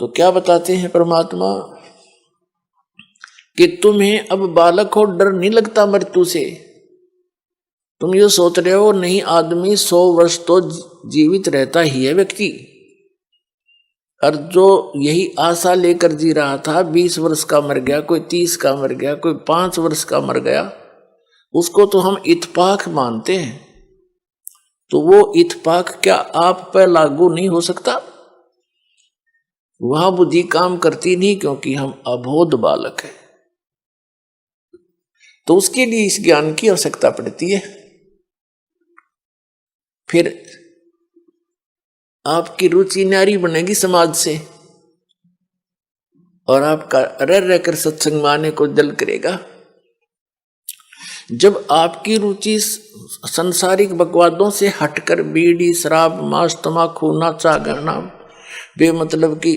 तो क्या बताते हैं परमात्मा कि तुम्हें अब बालक हो, डर नहीं लगता मृत्यु से। तुम ये सोच रहे हो नहीं, आदमी 100 वर्ष तो जीवित रहता ही है व्यक्ति, और जो यही आशा लेकर जी रहा था 20 वर्ष का मर गया, कोई 30 का मर गया, कोई 5 वर्ष का मर गया, उसको तो हम इत्तेफाक मानते हैं। तो वो इत्तेफाक क्या आप पर लागू नहीं हो सकता? वहां बुद्धि काम करती नहीं, क्योंकि हम अबोध बालक हैं। तो उसके लिए इस ज्ञान की आवश्यकता पड़ती है। फिर आपकी रुचि न्यारी बनेगी समाज से, और आपका रह रहकर सत्संग में आने को दिल करेगा। जब आपकी रुचि संसारिक बकवादों से हटकर बीड़ी, शराब, मांस, तमाकू, नाचा गाना, बेमतलब की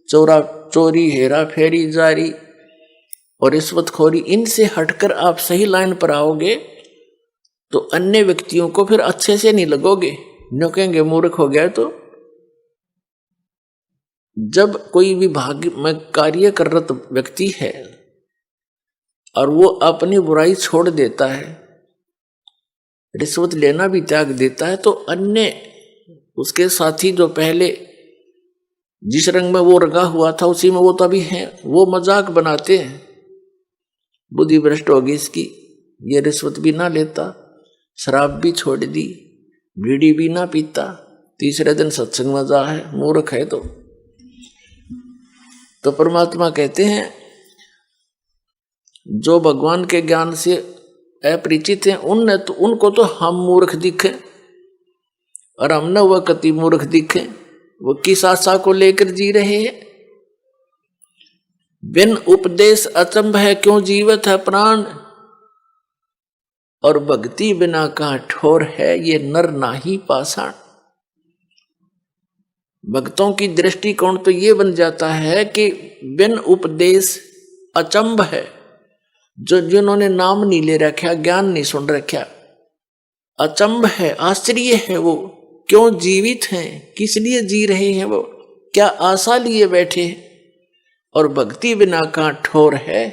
चोरी, हेरा फेरी, जारी और रिश्वतखोरी, इनसे हटकर आप सही लाइन पर आओगे तो अन्य व्यक्तियों को फिर अच्छे से नहीं लगोगे, न्यों कहेंगे मूर्ख हो गया। तो जब कोई विभाग में कार्य कररत व्यक्ति है और वो अपनी बुराई छोड़ देता है, रिश्वत लेना भी त्याग देता है, तो अन्य उसके साथी जो पहले जिस रंग में वो रंगा हुआ था उसी में वो तो अभी है, वो मजाक बनाते हैं, बुद्धि भ्रष्ट होगी इसकी, ये रिश्वत भी ना लेता, शराब भी छोड़ दी, बीड़ी भी ना पीता, तीसरे दिन सत्संग में जा है, मूर्ख है। तो परमात्मा कहते हैं जो भगवान के ज्ञान से अपरिचित हैं उनको तो हम मूर्ख दिखे, और हम न वह कति मूर्ख दिखे। वो किस आशा को लेकर जी रहे हैं? बिन उपदेश अचंभ है क्यों जीवत है प्राण, और भक्ति बिना कहाँ ठोर है ये नर नाही पाषाण। भक्तों की दृष्टिकोण तो ये बन जाता है कि बिन उपदेश अचंभ है, जो जिन्होंने नाम नहीं ले रखा, ज्ञान नहीं सुन रखा, अचंभ है, आश्चर्य है, वो क्यों जीवित हैं, किस लिए जी रहे हैं, वो क्या आशा लिए बैठे हैं। और भक्ति बिना कहाँ ठोर है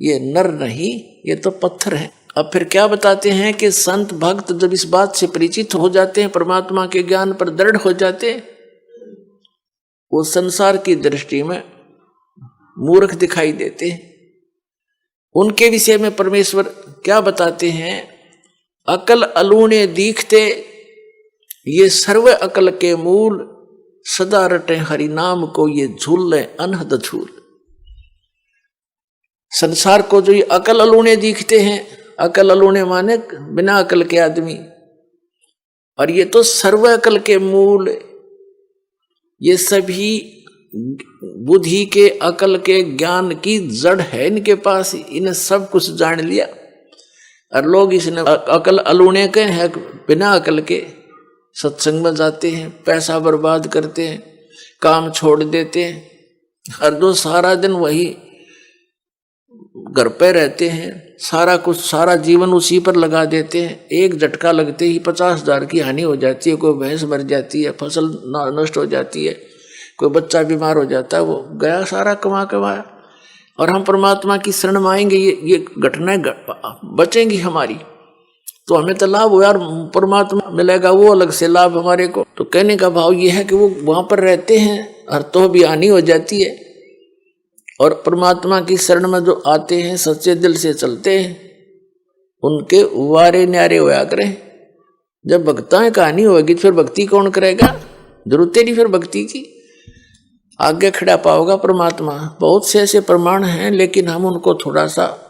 ये नर नहीं, ये तो पत्थर है। अब फिर क्या बताते हैं कि संत भक्त जब इस बात से परिचित हो जाते हैं, परमात्मा के ज्ञान पर दृढ़ हो जाते हैं, वो संसार की दृष्टि में मूर्ख दिखाई देते हैं। उनके विषय में परमेश्वर क्या बताते हैं? अकल अलूणे दीखते ये सर्व अकल के मूल, सदा रटे हरि नाम को ये झूल अनहद झूल। संसार को जो ये अकल अलूणे दिखते हैं, अकल अलूणे माने बिना अकल के आदमी, और ये तो सर्व अकल के मूल, ये सभी बुद्धि के, अकल के, ज्ञान की जड़ है इनके पास, इन्हें सब कुछ जान लिया। और लोग इसने अकल अलूणे के हैं, बिना अकल के सत्संग में जाते हैं, पैसा बर्बाद करते हैं, काम छोड़ देते हैं, हर दो सारा दिन वही घर पे रहते हैं, सारा कुछ, सारा जीवन उसी पर लगा देते हैं। एक झटका लगते ही 50,000 की हानि हो जाती है, कोई भैंस मर जाती है, फसल नष्ट हो जाती है, कोई बच्चा बीमार हो जाता है, वो गया सारा कमाया। और हम परमात्मा की शरण में आएंगे, ये घटनाएं बचेंगी हमारी, तो हमें तो लाभ हो यार, परमात्मा मिलेगा वो अलग से लाभ हमारे को। तो कहने का भाव ये है कि वो वहां पर रहते हैं और तो भी हानि हो जाती है, और परमात्मा की शरण में जो आते हैं, सच्चे दिल से चलते हैं, उनके वारे न्यारे होया करें। जब भक्ताएं कहानी होगी फिर भक्ति कौन करेगा? जरूरत नहीं फिर भक्ति की, आगे खड़ा पाओगा परमात्मा। बहुत से ऐसे प्रमाण हैं, लेकिन हम उनको थोड़ा सा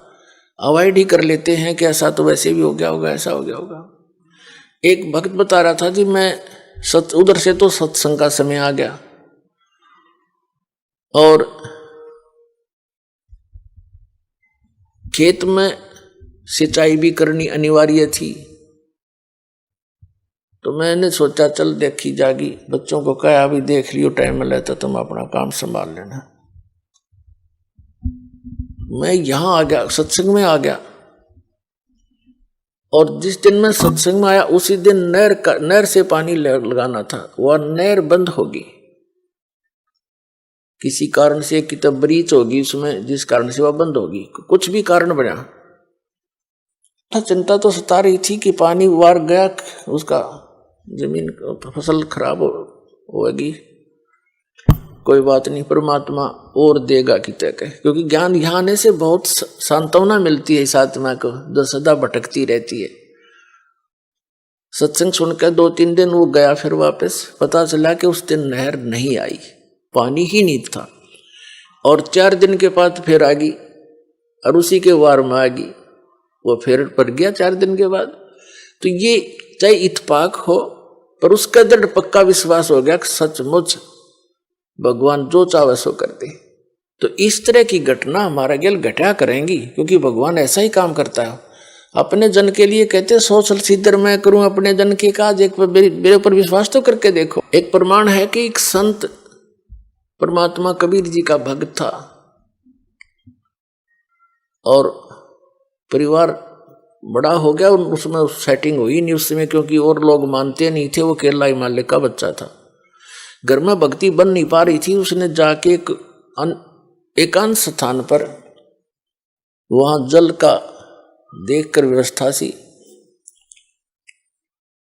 अवॉइड ही कर लेते हैं कि ऐसा तो वैसे भी हो गया होगा, ऐसा हो गया होगा। एक भक्त बता रहा था जी, मैं उधर से तो सत्संग का समय आ गया और खेत में सिंचाई भी करनी अनिवार्य थी, तो मैंने सोचा चल देखी जागी, बच्चों को कहा अभी देख लियो, टाइम मिला तो तुम अपना काम संभाल लेना। मैं यहां आ गया, सत्संग में आ गया, और जिस दिन मैं सत्संग में आया उसी दिन नहर से पानी लगाना था, वह नहर बंद होगी किसी कारण से कि तब ब्रीच होगी उसमें, जिस कारण से वह बंद होगी, कुछ भी कारण बना। तो चिंता तो सता रही थी कि पानी वार गया, उसका जमीन फसल खराब होगी। कोई बात नहीं, परमात्मा और देगा कि तय कहे, क्योंकि ज्ञान यहाँ आने से बहुत सांत्वना मिलती है इस आत्मा को जो सदा भटकती रहती है। सत्संग सुनकर 2-3 दिन वो गया, फिर वापस पता चला कि उस दिन नहर नहीं आई, पानी ही नहीं था। और 4 दिन के बाद फिर आ गई और उसी के वार में आ गई, वो फिर पड़ गया 4 दिन के बाद। तो ये चाहे इत्तेफाक हो, पर उसका दृढ़ पक्का विश्वास हो गया कि सचमुच भगवान जो चाहे सो कर दे। तो इस तरह की घटना हमारा गेल घटा करेंगी, क्योंकि भगवान ऐसा ही काम करता है। अपने जन के लिए कहते सोच सिद्धर मैं करूं अपने जन के काज, एक मेरे ऊपर विश्वास तो करके देखो। एक प्रमाण है कि एक संत परमात्मा कबीर जी का भक्त था और परिवार बड़ा हो गया, उसमें सेटिंग हुई नहीं उस समय, क्योंकि और लोग मानते नहीं थे। वो केरला हिमालय का बच्चा था, घर में भक्ति बन नहीं पा रही थी। उसने जाके एक एकांत स्थान पर वहां जल का देखकर व्यवस्था सी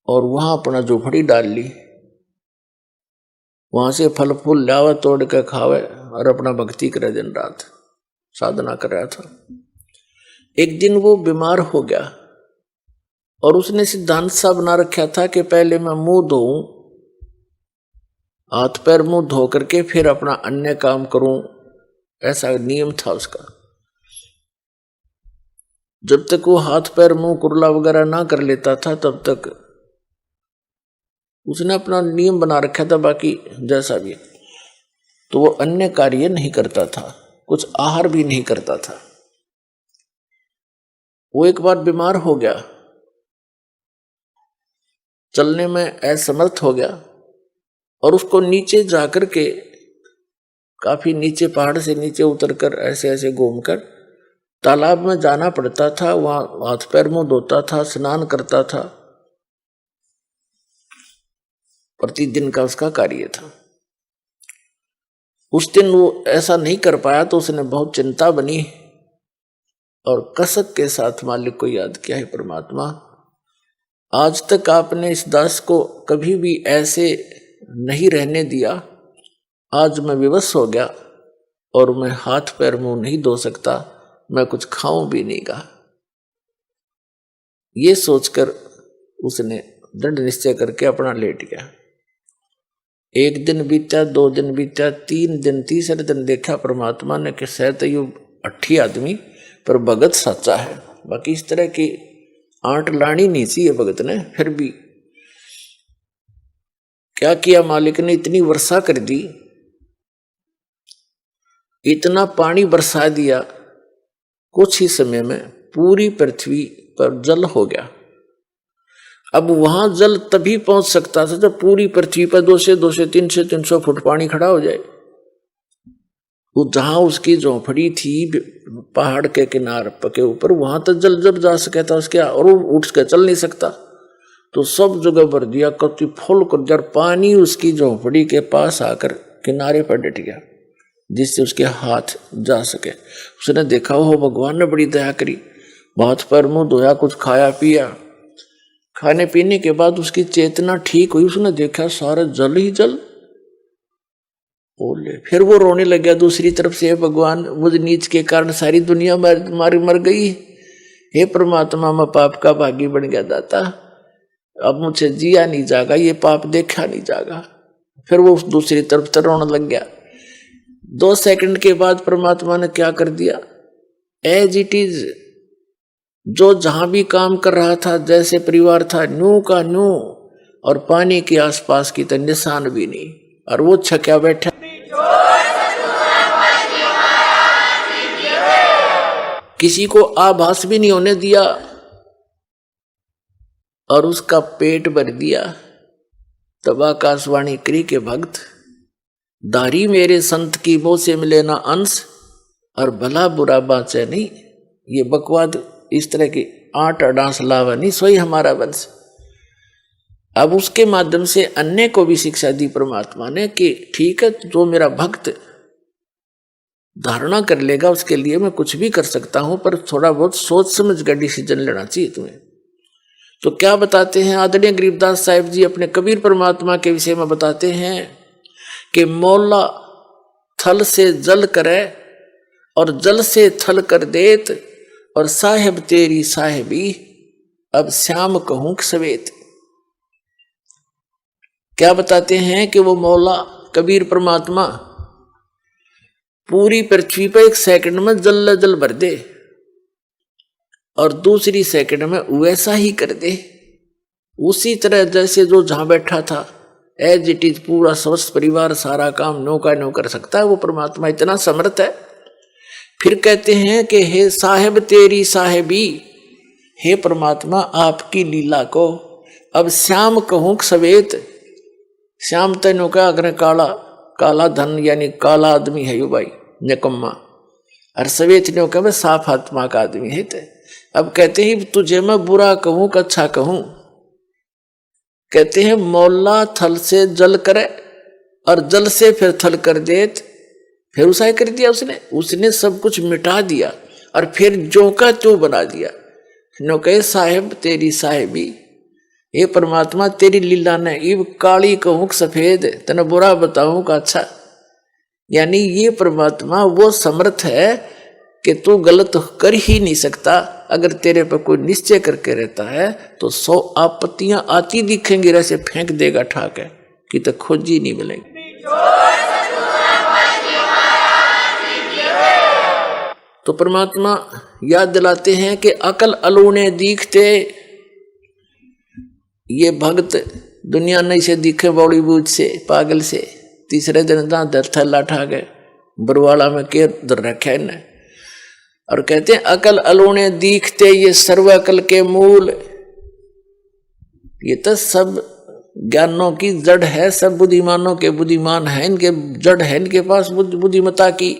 और वहां अपना झोपड़ी डाल ली। वहां से फल फूल लावे, तोड़ के खावे और अपना भक्ति करे, दिन रात साधना कर रहा था। एक दिन वो बीमार हो गया और उसने सिद्धांत सा बना रखा था कि पहले मैं मुंह धोऊं, हाथ पैर मुंह धो करके फिर अपना अन्य काम करूं, ऐसा नियम था उसका। जब तक वो हाथ पैर मुंह कुरला वगैरह ना कर लेता था तब तक उसने अपना नियम बना रखा था, बाकी जैसा भी। तो वो अन्य कार्य नहीं करता था, कुछ आहार भी नहीं करता था। वो एक बार बीमार हो गया, चलने में असमर्थ हो गया और उसको नीचे जाकर के, काफी नीचे, पहाड़ से नीचे उतरकर ऐसे ऐसे घूमकर तालाब में जाना पड़ता था। वहां हाथ पैर मुंह धोता था, स्नान करता था, प्रतिदिन का उसका कार्य था। उस दिन वो ऐसा नहीं कर पाया तो उसने बहुत चिंता बनी और कसक के साथ मालिक को याद किया, है परमात्मा, आज तक आपने इस दास को कभी भी ऐसे नहीं रहने दिया। आज मैं विवश हो गया और मैं हाथ पैर मुंह नहीं धो सकता, मैं कुछ खाऊं भी नहीं गा। ये सोचकर उसने दृढ़ निश्चय करके अपना लेट गया। 1 दिन बीता, 2 दिन बीता, 3 दिन, तीसरे दिन देखा परमात्मा ने कि शायद ये अट्ठी आदमी पर भगत सच्चा है। बाकी इस तरह की आंट लानी नहीं चाहिए भगत ने। फिर भी क्या किया मालिक ने, इतनी वर्षा कर दी, इतना पानी बरसा दिया, कुछ ही समय में पूरी पृथ्वी पर जल हो गया। अब वहां जल तभी पहुंच सकता था जब पूरी पृथ्वी पर 200-300 फुट पानी खड़ा हो जाए। वो जहां उसकी झोंपड़ी थी पहाड़ के किनारे के ऊपर, वहां तक जल जब जा सके था उसके, और वो उठ के चल नहीं सकता। तो सब जगह भर दिया, कति फुल कर दिया, पानी उसकी झोंपड़ी के पास आकर किनारे पर डट गया, जिससे उसके हाथ जा सके। उसने देखा हो भगवान ने बड़ी दया करी, हाथ पैर मुंह धोया, कुछ खाया पिया। खाने पीने के बाद उसकी चेतना ठीक हुई, उसने देखा सारा जल ही जल। बोले फिर वो रोने लग गया दूसरी तरफ से, भगवान मुझ नीच के कारण सारी दुनिया मर गई। हे परमात्मा, मैं पाप का भागी बन गया दाता, अब मुझे जिया नहीं जागा, ये पाप देखा नहीं जागा। फिर वो दूसरी तरफ से रोने लग गया। 2 सेकंड के बाद परमात्मा ने क्या कर दिया, एज इट इज, जो जहां भी काम कर रहा था, जैसे परिवार था, न्यू का न्यू, और पानी के आसपास की तो निशान भी नहीं, और वो छक्या बैठा। किसी को आभास भी नहीं होने दिया और उसका पेट भर दिया। तब आकाशवाणी करी के भक्त, दारी मेरे संत की मोह से मिले ना अंश, और भला बुरा बाचे नहीं। ये बकवाद इस तरह की आठ अडांस लावा नहीं, सोई हमारा वंश। अब उसके माध्यम से अन्य को भी शिक्षा दी परमात्मा ने कि ठीक है, जो मेरा भक्त धारणा कर लेगा उसके लिए मैं कुछ भी कर सकता हूं, पर थोड़ा बहुत सोच समझ कर डिसीजन लेना चाहिए तुम्हें। तो क्या बताते हैं आदरणीय गरीबदास साहिब जी अपने कबीर परमात्मा के विषय में बताते हैं कि मौला थल से जल करे और जल से थल कर देत, और साहेब तेरी साहेबी अब श्याम कहूं सवेत। क्या बताते हैं कि वो मौला कबीर परमात्मा पूरी पृथ्वी पर 1 सेकंड में जल भर दे और दूसरी सेकंड में वैसा ही कर दे, उसी तरह जैसे जो जहां बैठा था एज इट इज पूरा समस्त परिवार सारा काम नो का नो कर सकता है। वो परमात्मा इतना समर्थ है। फिर कहते हैं कि हे साहेब तेरी साहेबी, हे परमात्मा आपकी लीला को अब श्याम कहूं सवेत। श्याम तेनो का अगर काला काला धन यानी काला आदमी है यो भाई निकम्मा, और सवेत ने कहा साफ आत्मा का आदमी है। ते अब कहते हैं तुझे मैं बुरा कहूं कि अच्छा कहूं। कहते हैं मौला थल से जल करे और जल से फिर थल कर देत, फिर उसा कर दिया उसने सब कुछ मिटा दिया और फिर जो का त्यों बना दिया। नो कहे साहेब तेरी साहेबी, ये परमात्मा तेरी लीला ने इब काली कहूं सफेद, तने बुरा बताऊं का अच्छा। यानी ये परमात्मा वो समर्थ है कि तू गलत कर ही नहीं सकता। अगर तेरे पर कोई निश्चय करके रहता है तो 100 आपत्तियां आती दिखेंगी, ऐसे फेंक देगा ठाक है कि तो खोज ही नहीं मिलेगी। तो परमात्मा याद दिलाते हैं कि अकल अलूने दिखते, ये भक्त दुनिया नहीं से दिखे बॉलीवुड से पागल से, तीसरे दिन थल्ला ठा गए बरवाला में के दर रखे इन्हें, और कहते हैं अकल अलूने दिखते ये सर्व अकल के मूल। ये तो सब ज्ञानों की जड़ है, सब बुद्धिमानों के बुद्धिमान है, इनके जड़ है इनके पास बुद्धिमता की।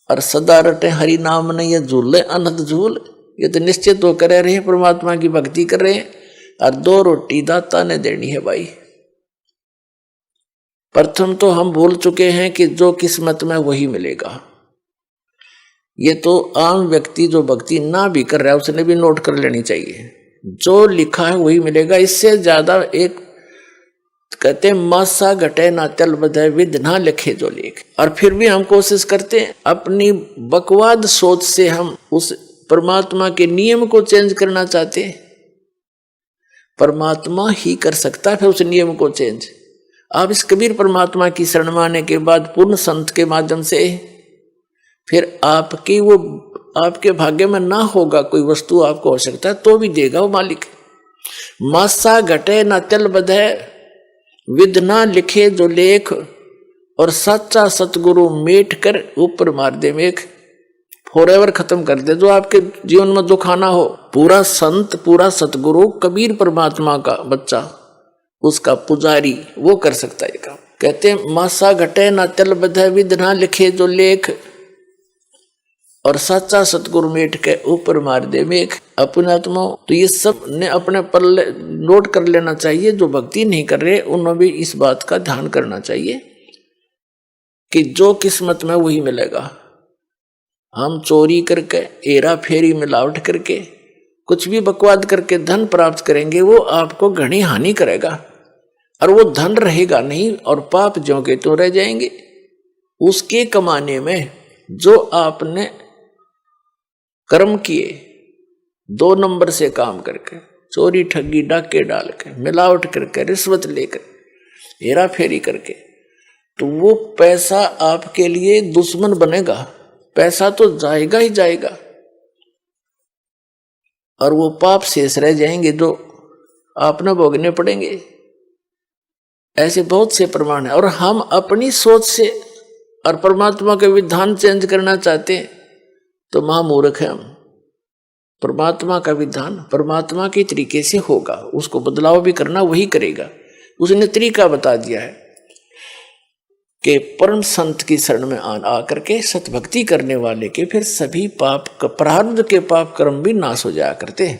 और सदा रटे हरि नाम ने ये झूले अनंत झूल, ये तो निश्चित तो कर रहे हैं परमात्मा की भक्ति कर रहे हैं, और 2 रोटी दाता ने देनी है भाई। प्रथम तो हम भूल चुके हैं कि जो किस्मत में वही मिलेगा। ये तो आम व्यक्ति जो भक्ति ना भी कर रहा है उसने भी नोट कर लेनी चाहिए, जो लिखा है वही मिलेगा। इससे ज्यादा एक कहते हैं मासा घटे ना तल बधे विद ना लिखे जो लेख। और फिर भी हम कोशिश करते हैं अपनी बकवाद सोच से हम उस परमात्मा के नियम को चेंज करना चाहते हैं। परमात्मा ही कर सकता है फिर उस नियम को चेंज। आप इस कबीर परमात्मा की शरण में आने के बाद पूर्ण संत के माध्यम से फिर आपकी वो आपके भाग्य में ना होगा कोई वस्तु आपको हो सकता है तो भी देगा वो मालिक। मासा घटे ना तल बधे विद ना लिखे जो लेख, और सच्चा सतगुरु मेट कर ऊपर मार दे मेघ। फॉरएवर खत्म कर दे जो आपके जीवन में दुख आना हो। पूरा संत पूरा सतगुरु कबीर परमात्मा का बच्चा उसका पुजारी वो कर सकता है काम। कहते हैं मासा घटे ना तल बधे विद ना लिखे जो लेख, और सच्चा सतगुरु मेट के ऊपर मार दे मेघ। अपने आत्मा तो ये सब ने अपने पर नोट कर लेना चाहिए। जो भक्ति नहीं कर रहे उन्हें भी इस बात का ध्यान करना चाहिए कि जो किस्मत में वही मिलेगा। हम चोरी करके हेरा फेरी मिलावट करके कुछ भी बकवाद करके धन प्राप्त करेंगे वो आपको घनी हानि करेगा, और वो धन रहेगा नहीं और पाप ज्यों के त्यों रह जाएंगे। उसके कमाने में जो आपने कर्म किए 2 नंबर से काम करके, चोरी ठगी डाके डाल के मिलावट करके रिश्वत लेकर हेरा फेरी करके, तो वो पैसा आपके लिए दुश्मन बनेगा। पैसा तो जाएगा ही जाएगा और वो पाप शेष रह जाएंगे जो आपने भोगने पड़ेंगे। ऐसे बहुत से प्रमाण है। और हम अपनी सोच से और परमात्मा के विधान चेंज करना चाहते हैं तो महामूर्ख है हम। परमात्मा का विधान परमात्मा के तरीके से होगा, उसको बदलाव भी करना वही करेगा। उसने तरीका बता दिया है कि परम संत की शरण में आकर के सतभक्ति करने वाले के फिर सभी पाप प्रारब्ध के पाप कर्म भी नाश हो जाया करते हैं।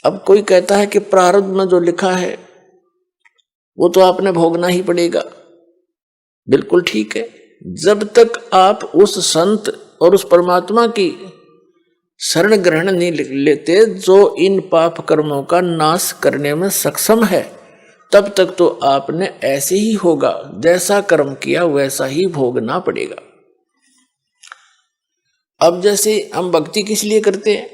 अब कोई कहता है कि प्रारब्ध में जो लिखा है वो तो आपने भोगना ही पड़ेगा। बिल्कुल ठीक है, जब तक आप उस संत और उस परमात्मा की शरण ग्रहण नहीं लेते जो इन पाप कर्मों का नाश करने में सक्षम है, तब तक तो आपने ऐसे ही होगा, जैसा कर्म किया वैसा ही भोगना पड़ेगा। अब जैसे हम भक्ति किस लिए करते हैं,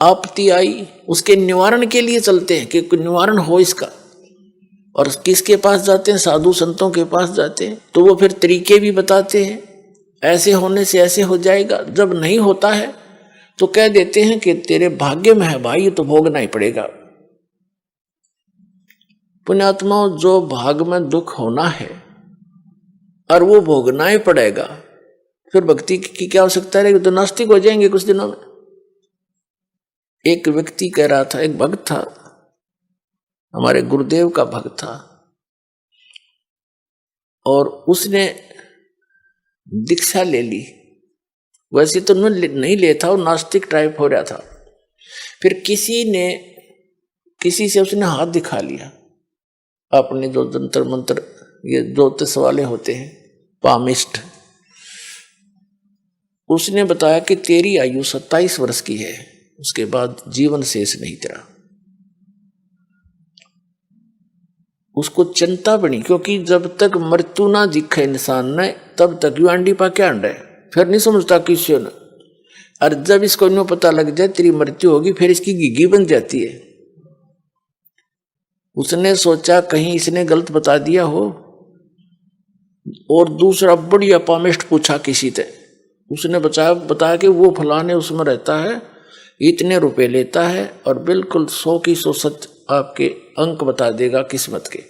आपत्ति आई उसके निवारण के लिए चलते हैं कि निवारण हो इसका, और किसके पास जाते हैं, साधु संतों के पास जाते हैं, तो वो फिर तरीके भी बताते हैं, ऐसे होने से ऐसे हो जाएगा। जब नहीं होता है तो कह देते हैं कि तेरे भाग्य में है भाई, ये तो भोगना ही पड़ेगा। पुण्यात्माओं, जो भाग में दुख होना है और वो भोगना ही पड़ेगा, फिर भक्ति की क्या आवश्यकता रहेगी, तो नास्तिक हो जाएंगे कुछ दिनों में। एक व्यक्ति कह रहा था, एक भक्त था, हमारे गुरुदेव का भक्त था, और उसने दीक्षा ले ली। वैसे तो नहीं लेता, और नास्तिक टाइप हो रहा था। फिर किसी से उसने हाथ दिखा लिया, अपने जो जंतर मंत्र ये ज्योतिष वाले होते हैं, पामिस्ट, उसने बताया कि तेरी आयु 27 वर्ष की है, उसके बाद जीवन शेष नहीं तेरा। उसको चिंता बनी, क्योंकि जब तक मृत्यु ना दिखे इंसान ने, तब तक यू अंडी पा क्या अंडा है, फिर नहीं समझता किसी ने। और जब इसको यूं पता लग जाए तेरी मृत्यु होगी, फिर इसकी घिघी बन जाती है। उसने सोचा कहीं इसने गलत बता दिया हो, और दूसरा बढ़िया पामिस्ट पूछा किसी से, उसने बताया कि वो फलाने उसमें रहता है, इतने रुपए लेता है, और बिल्कुल 100 की 100 सच आपके अंक बता देगा किस्मत के।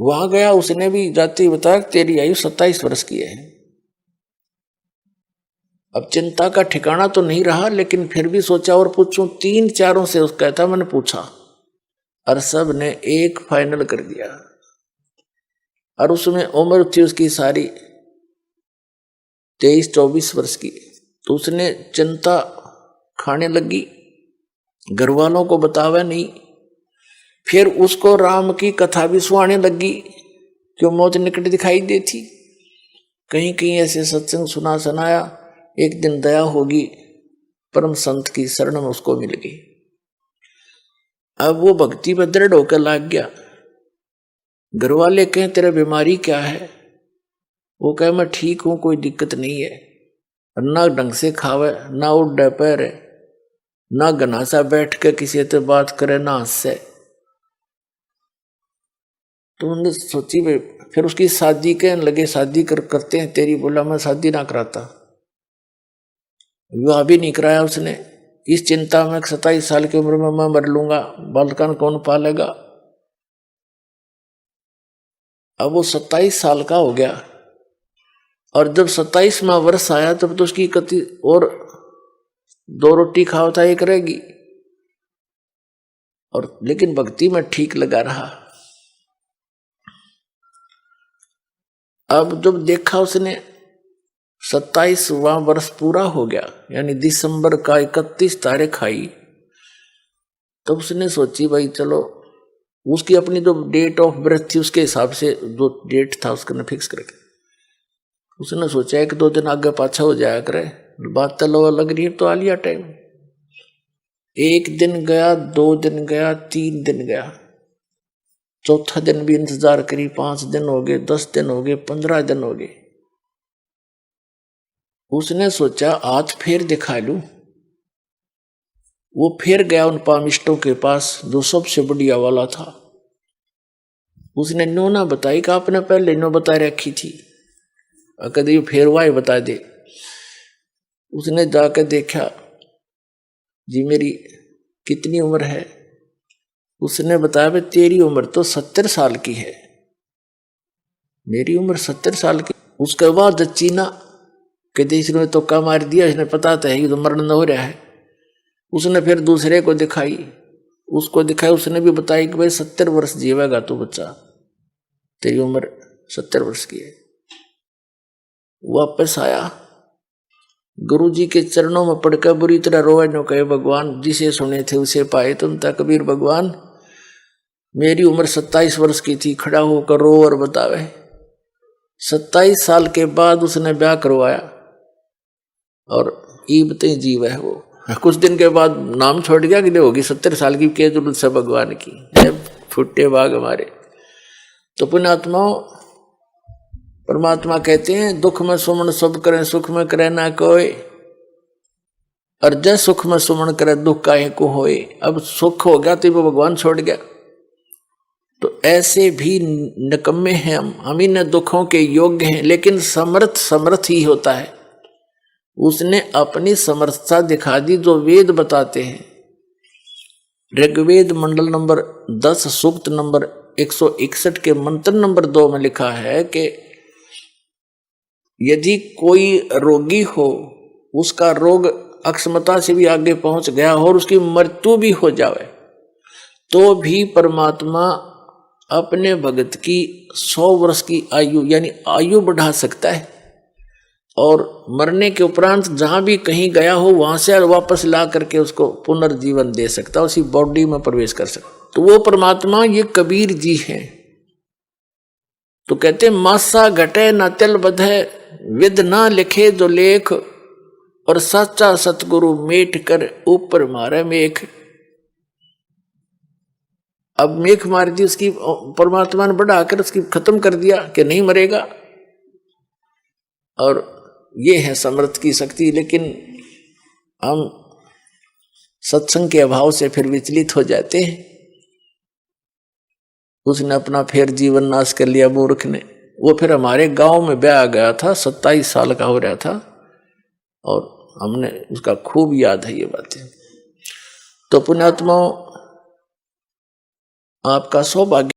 वहां गया, उसने भी जाते ही बताया तेरी आयु 27 वर्ष की है। अब चिंता का ठिकाना तो नहीं रहा, लेकिन फिर भी सोचा और पूछूं, 3-4 से उसका कहता मैंने पूछा, और सब ने एक फाइनल कर दिया। और उसमें उम्र थी उसकी सारी 23-24 वर्ष की। तो उसने चिंता खाने लगी, घर वालों को बतावा नहीं। फिर उसको राम की कथा भी सुनाने लगी, क्यों मौत निकट दिखाई देती। कहीं कहीं ऐसे सत्संग सुनाया। एक दिन दया होगी, परम संत की शरण में उसको मिल गई। अब वो भक्ति में दृढ़ होकर लाग गया। घर वाले कहें तेरा बीमारी क्या है, वो कहे मैं ठीक हूं, कोई दिक्कत नहीं है। ना ढंग से खावे, ना उड़ पैर, ना घनासा बैठ के किसी से बात करे, ना हंसे। तो उन्होंने सोची भाई, फिर उसकी शादी कहने लगे, शादी करते हैं तेरी। बोला मैं शादी ना कराता, विवाह भी नहीं कराया उसने। इस चिंता में 27 साल की उम्र में मैं मर लूंगा, बालकन कौन पालेगा। अब वो 27 साल का हो गया, और जब 27वां वर्ष आया तब तो उसकी कति और 2 रोटी खाओ था, एक रहेगी। और लेकिन भक्ति में ठीक लगा रहा। अब जब देखा उसने 27वां वर्ष पूरा हो गया, यानी दिसंबर का 31 तारीख आई, तब उसने सोची भाई चलो, उसकी अपनी जो डेट ऑफ बर्थ थी उसके हिसाब से जो डेट था उसने फिक्स करके उसने सोचा 1-2 दिन आगे पाछा हो जाया करे, बात तो लो लग रही है, तो आ लिया टाइम। 1 दिन गया, 2 दिन गया, 3 दिन गया, चौथा दिन भी इंतजार करी, 5 दिन हो गए, 10 दिन हो गए, 15 दिन हो गए। उसने सोचा हाथ फेर दिखा लूं। वो फिर गया उन पामिस्टों के पास जो सबसे बढ़िया वाला था। उसने नो ना बताई कि आपने पहले नो बता रखी थी, कभी फिर वाई बता दे। उसने जाकर देखा, जी मेरी कितनी उम्र है। उसने बताया भाई तेरी उम्र तो 70 साल की है। मेरी उम्र 70 साल की। उसके बाद चीना कहते इसने तो का मार दिया, इसने पता था कि तो मरण हो रहा है। उसने फिर दूसरे को दिखाई, उसको दिखाई, उसने भी बताई कि भाई 70 वर्ष जीवेगा तू बच्चा, तेरी उम्र 70 वर्ष की है। वापस आया, गुरुजी के चरणों में पड़कर बुरी तरह रोए, नो कहे भगवान जिसे सुने थे उसे पाए तुम ता कबीर भगवान, मेरी उम्र 27 वर्ष की थी, खड़ा होकर रो और बतावे 27 साल के बाद उसने ब्याह करवाया और ईबते जीव है वो। कुछ दिन के बाद नाम छोड़ गया कि होगी 70 साल की के जरूरत से भगवान की, फुट्टे बाग हमारे। तो पुण्यात्माओं, परमात्मा कहते हैं दुख में सुमन सब करें, सुख में करे ना कोई, और जय सुख में सुमन करे दुख काहे को होए। अब सुख हो गया तो वो भगवान छोड़ गया। तो ऐसे भी निकम्मे हैं हम ही न दुखों के योग्य हैं, लेकिन समर्थ ही होता है। उसने अपनी समर्थता दिखा दी जो वेद बताते हैं। ऋग्वेद मंडल नंबर 10 सूक्त नंबर 161 के मंत्र नंबर 2 में लिखा है कि यदि कोई रोगी हो, उसका रोग अक्षमता से भी आगे पहुंच गया हो और उसकी मृत्यु भी हो जावे, तो भी परमात्मा अपने भगत की 100 वर्ष की आयु यानी आयु बढ़ा सकता है, और मरने के उपरांत जहां भी कहीं गया हो वहां से वापस ला करके उसको पुनर्जीवन दे सकता, उसी बॉडी में प्रवेश कर सकता। तो वो परमात्मा ये कबीर जी हैं। तो कहते मासा घटे न तिल बधे, विद ना लिखे जो लेख, और सच्चा सतगुरु मेट कर ऊपर मारे मेख। अब मेख मार दी उसकी, परमात्मा ने बढ़ाकर उसकी खत्म कर दिया कि नहीं मरेगा। और ये है समर्थ की शक्ति। लेकिन हम सत्संग के अभाव से फिर विचलित हो जाते हैं। उसने अपना फिर जीवन नाश कर लिया मूर्ख ने। वो फिर हमारे गांव में ब्याह गया था, 27 साल का हो रहा था, और हमने उसका खूब याद है ये बातें। तो पुण्यात्माओं, आपका सौभाग्य